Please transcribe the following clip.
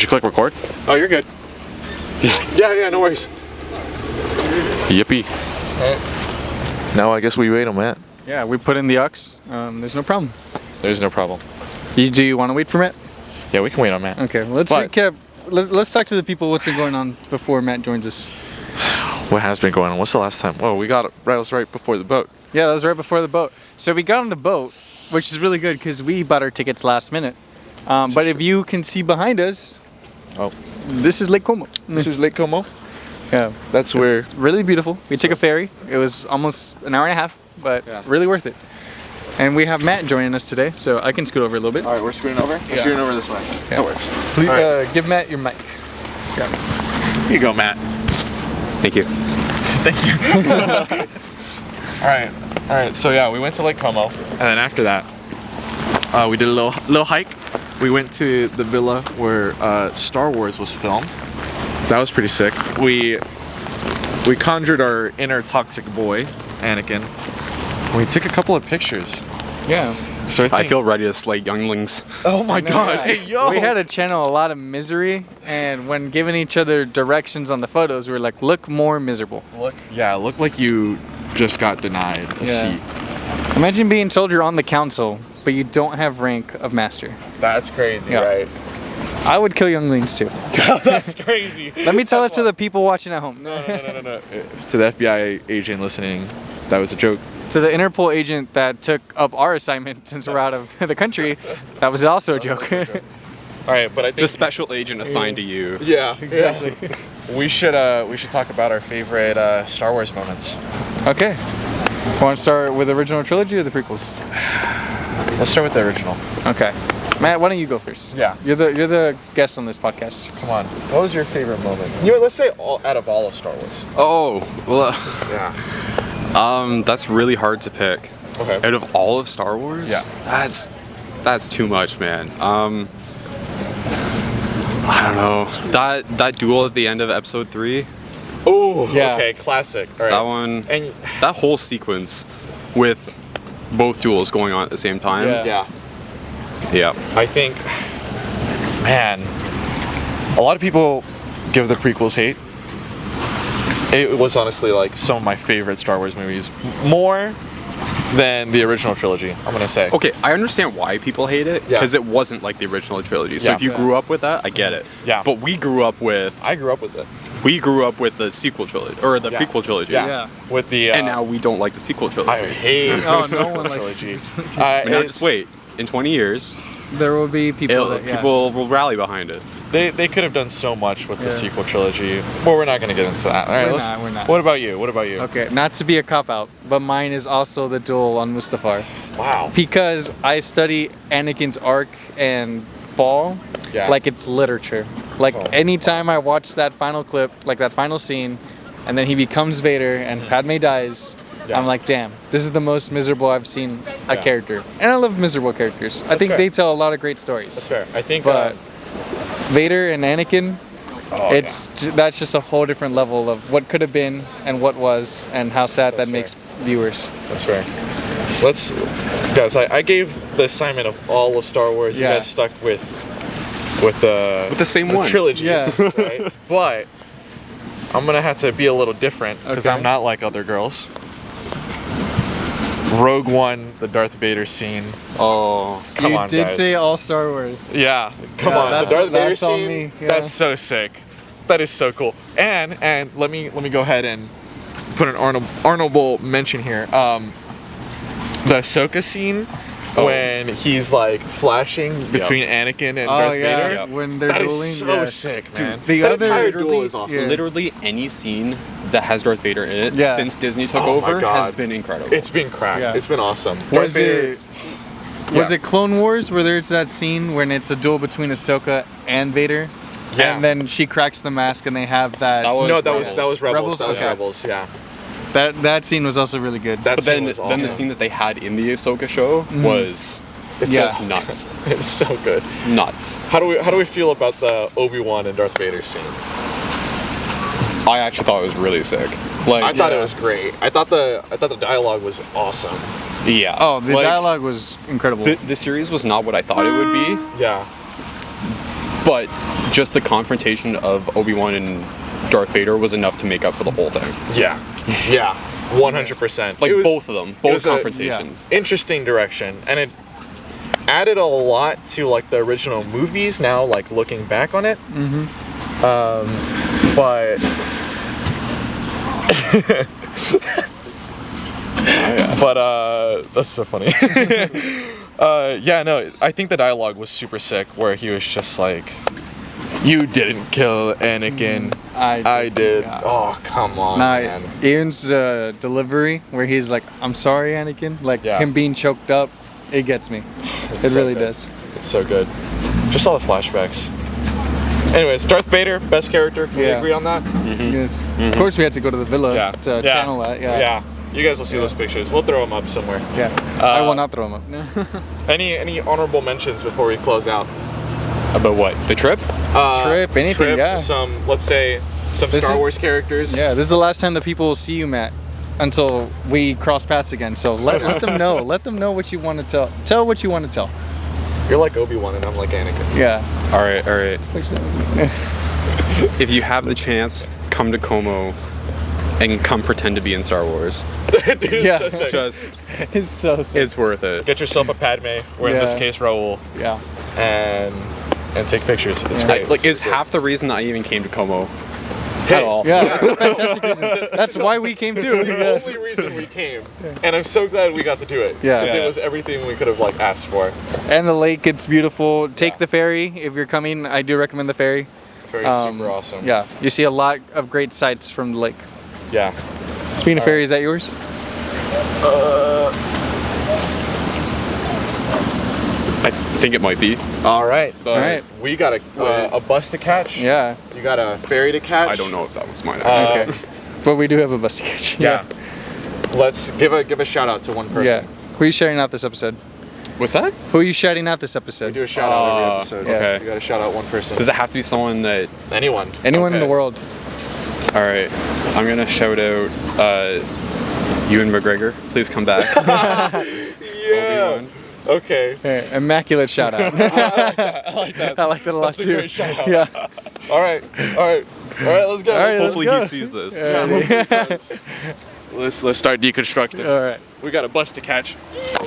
Did you click record? Oh, you're good. Yeah, no worries. Yippee. Right. Now I guess we wait on Matt. Yeah, we put in the aux. There's no problem. There's no problem. Do you want to wait for Matt? Yeah, we can wait on Matt. Okay, let's recap. Let's talk to the people what's been going on before Matt joins us. What has been going on? What's the last time? Oh, that was right before the boat. Yeah, that was right before the boat. So we got on the boat, which is really good because we bought our tickets last minute. But if you can see behind us, this is Lake Como. This is Lake Como? Yeah. That's where... It's really beautiful. We took a ferry. It was almost an hour and a half, but really worth it. And we have Matt joining us today, so I can scoot over a little bit. All right, we're scooting over? We're scooting over this way. Yeah. That works. Please, give Matt your mic. Here you go, Matt. Thank you. Thank you. All right. So yeah, we went to Lake Como, and then after that, we did a little hike. We went to the villa where Star Wars was filmed. That was pretty sick. We conjured our inner toxic boy, Anakin. We took a couple of pictures. Yeah. So I feel ready to slay younglings. Oh my God! Hey yo! We had to channel a lot of misery, and when giving each other directions on the photos, we were like, "Look more miserable." Look like you just got denied a seat. Imagine being told you're on the council, but you don't have rank of master. That's crazy, right? I would kill younglings too. That's crazy. Let me tell it to the people watching at home. No. To the FBI agent listening, that was a joke. To the Interpol agent that took up our assignment since we're out of the country, that was also a joke. All right, but I think the special agent assigned to you. Yeah, exactly. Yeah. We should talk about our favorite Star Wars moments. Okay. Want to start with the original trilogy or the prequels? Let's start with the original. Okay. Matt, why don't you go first? Yeah. You're the guest on this podcast. Come on. What was your favorite moment? You know, let's say out of all of Star Wars. Oh, well. Yeah. That's really hard to pick. Okay. Out of all of Star Wars? Yeah. That's too much, man. I don't know. That duel at the end of episode 3. Oh, yeah. Okay, classic. All right. That one. And that whole sequence with both duels going on at the same time. Yeah. Yeah. I think, man, a lot of people give the prequels hate. It was honestly like some of my favorite Star Wars movies, more than the original trilogy, I'm gonna say. Okay, I understand why people hate it, because it wasn't like the original trilogy. So if you grew up with that, I get it. Yeah. But I grew up with it. We grew up with the sequel trilogy, or the prequel trilogy. Yeah. With the and now we don't like the sequel trilogy. I hate no one likes trilogy. But now just wait. In 20 years, there will be people people will rally behind it. They could have done so much with the sequel trilogy. Well, we're not going to get into that. All right, we're not. What about you? Okay, not to be a cop-out, but mine is also the duel on Mustafar. Wow. Because I study Anakin's arc and fall like it's literature. Like anytime I watch that final clip, like that final scene, and then he becomes Vader and Padme dies, I'm like, damn, this is the most miserable I've seen a character. And I love miserable characters. I think they tell a lot of great stories. That's fair. I think But Vader and Anakin, that's just a whole different level of what could have been and what was, and how sad that makes viewers. That's fair. Guys, I gave the assignment of all of Star Wars. You guys stuck with the same one trilogy. Yeah. Right? But I'm gonna have to be a little different because I'm not like other girls. Rogue One, the Darth Vader scene. Oh, come on, guys. You did say all Star Wars. Yeah, come on. The Darth Vader scene. That's so sick. That is so cool. And let me go ahead and put an honorable mention here. The Ahsoka scene when he's like flashing between Anakin and Darth Vader. When they're that dueling. Is so sick, man. Dude, that entire duel is awesome. Literally any scene that has Darth Vader in it since Disney took over has been incredible. It's been cracked. Yeah. It's been awesome. Was it Clone Wars where there's that scene when it's a duel between Ahsoka and Vader? Yeah. And then she cracks the mask and they have that. That was Rebels. That was Rebels. Yeah. That scene was also really good. But then the scene that they had in the Ahsoka show was just nuts. It's so good. Nuts. How do we feel about the Obi-Wan and Darth Vader scene? I actually thought it was really sick. Like I thought it was great. I thought the dialogue was awesome. Yeah. Oh, the dialogue was incredible. The series was not what I thought it would be. Yeah. but just the confrontation of Obi-Wan and Darth Vader was enough to make up for the whole thing. Yeah. Yeah. 100%. Like both of them, it both was a- confrontations. Interesting direction, and it added a lot to like the original movies. Now, like looking back on it, but that's so funny. Yeah, no, I think the dialogue was super sick, where he was just like, "You didn't kill Anakin, I did." Yeah. Oh, come on, Nah, man. Ian's delivery where he's like, "I'm sorry, Anakin," like Yeah. him being choked up, it gets me. It's It so really good. does. It's so good. Just all the flashbacks. Anyways, Darth Vader, best character. Can we Yeah. agree on that? Yes. Of course, we had to go to the villa to Yeah. channel that. Yeah. Yeah. You guys will see those pictures. We'll throw them up somewhere. Yeah. I will not throw him up. No. Any honorable mentions before we close out? About what? The trip? Trip, anything, yeah. Some, let's say, some This Star is- Wars characters. Yeah, this is the last time that people will see you, Matt, until we cross paths again. So let them know. Let them know what you want to tell. Tell what you want to tell. You're like Obi-Wan and I'm like Anakin. Yeah. All right. Fix it. If you have the chance, come to Como and come pretend to be in Star Wars. Dude, it's Yeah. so sick. Just, It's so sick. it's worth it. Get yourself a Padme, or in this Yeah. case, Raul, Yeah. and take pictures. It's Yeah. great. Like, it's half the reason that I even came to Como Hey, at all. Yeah, that's a fantastic reason. That's why we came too. the Yeah. only reason we came, and I'm so glad we got to do it. Yeah. 'Cause Yeah. it was everything we could have like asked for. And the lake, it's beautiful. Take Yeah. the ferry if you're coming. I do recommend the ferry. Very super awesome. Yeah, you see a lot of great sights from the lake. Yeah. Speaking of ferry, is that yours? I think it might be. All right. But All right. We got a bus to catch. Yeah. You got a ferry to catch. I don't know if that was mine, actually. Okay. But we do have a bus to catch. Yeah. Let's give a shout out to one person. Yeah. Who are you shouting out this episode? What's that? Who are you shouting out this We episode? do a shout out every episode. okay. You got to shout out one person. Does it have to be someone that... Anyone. Anyone in Okay. the world. All right. I'm going to shout out Ewan McGregor. Please come back. Yeah. Obi-Wan. Okay. Yeah, immaculate shout out. I like that. I like that a lot That's a too. great shout out. Yeah. All right. Let's go. All right, Hopefully let's he go. sees this. Yeah. Let's start deconstructing. All right. We got a bus to catch.